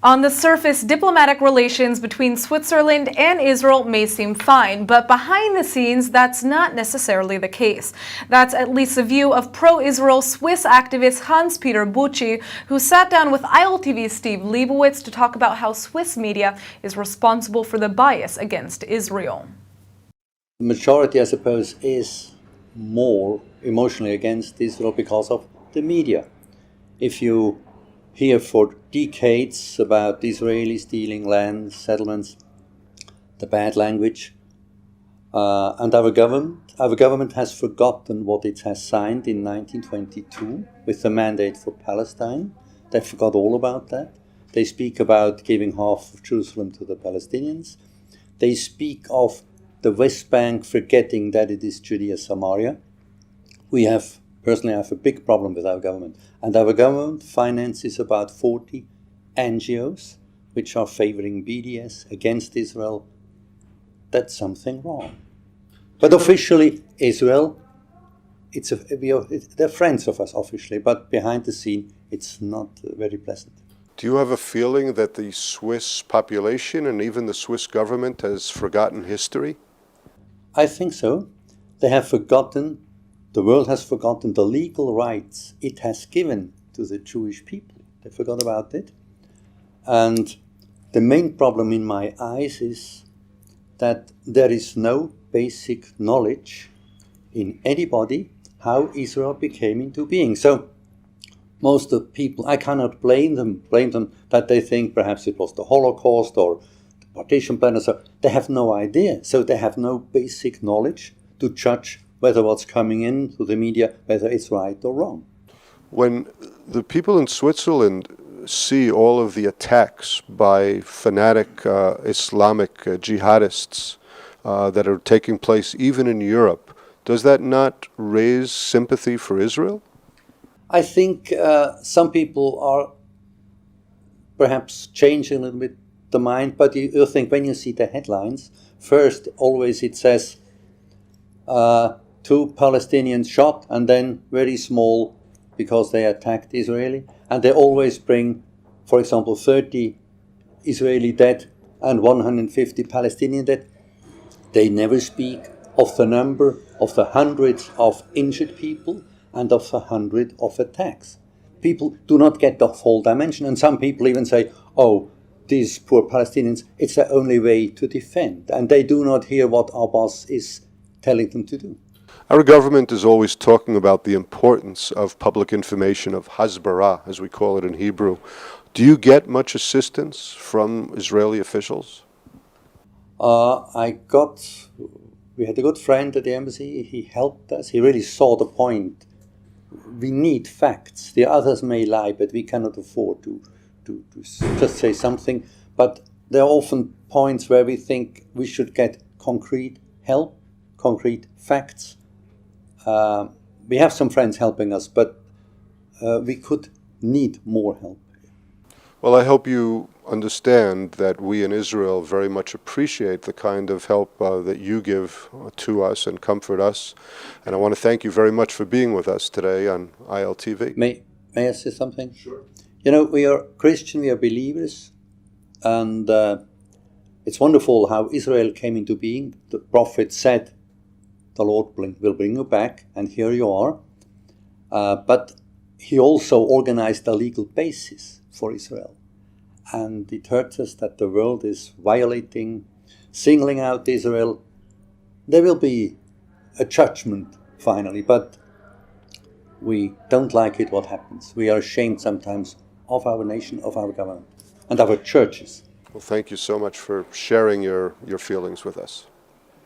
On the surface, diplomatic relations between Switzerland and Israel may seem fine, but behind the scenes, that's not necessarily the case. That's at least the view of pro-Israel Swiss activist Hanspeter Buchi, who sat down with ILTV's Steve Leibowitz to talk about how Swiss media is responsible for the bias against Israel. The majority, I suppose, is more emotionally against Israel because of the media. If you hear for decades about the Israelis stealing land, settlements, the bad language, and our government has forgotten what it has signed in 1922 with the mandate for Palestine. They forgot all about that. They speak about giving half of Jerusalem to the Palestinians. They speak of the West Bank forgetting that it is Judea Samaria. Personally, I have a big problem with our government. And our government finances about 40 NGOs which are favoring BDS against Israel. That's something wrong. But officially, Israel, they're friends of us officially, but behind the scene, it's not very pleasant. Do you have a feeling that the Swiss population and even the Swiss government has forgotten history? I think so. They have forgotten. The world has forgotten the legal rights it has given to the Jewish people. They forgot about it. And the main problem in my eyes is that there is no basic knowledge in anybody how Israel became into being. So most of the people, I cannot blame them that they think perhaps it was the Holocaust or the partition plan. So they have no idea. So they have no basic knowledge to judge whether what's coming in through the media, whether it's right or wrong. When the people in Switzerland see all of the attacks by fanatic Islamic jihadists that are taking place even in Europe, does that not raise sympathy for Israel? I think some people are perhaps changing a little bit the mind, but you think when you see the headlines, first always it says 2 Palestinians shot, and then very small because they attacked Israeli. And they always bring, for example, 30 Israeli dead and 150 Palestinian dead. They never speak of the number of the hundreds of injured people and of the hundred of attacks. People do not get the whole dimension. And some people even say, oh, these poor Palestinians, it's the only way to defend. And they do not hear what Abbas is telling them to do. Our government is always talking about the importance of public information, of hasbara, as we call it in Hebrew. Do you get much assistance from Israeli officials? We had a good friend at the embassy. He helped us. He really saw the point. We need facts. The others may lie, but we cannot afford to just say something. But there are often points where we think we should get concrete help, concrete facts. We have some friends helping us, but we could need more help. Well, I hope you understand that we in Israel very much appreciate the kind of help that you give to us and comfort us. And I want to thank you very much for being with us today on ILTV. May I say something? Sure. You know, we are Christian, we are believers, and it's wonderful how Israel came into being. The prophet said, the Lord will bring you back, and here you are. But he also organized a legal basis for Israel. And it hurts us that the world is violating, singling out Israel. There will be a judgment finally, but we don't like it what happens. We are ashamed sometimes of our nation, of our government, and our churches. Well, thank you so much for sharing your feelings with us.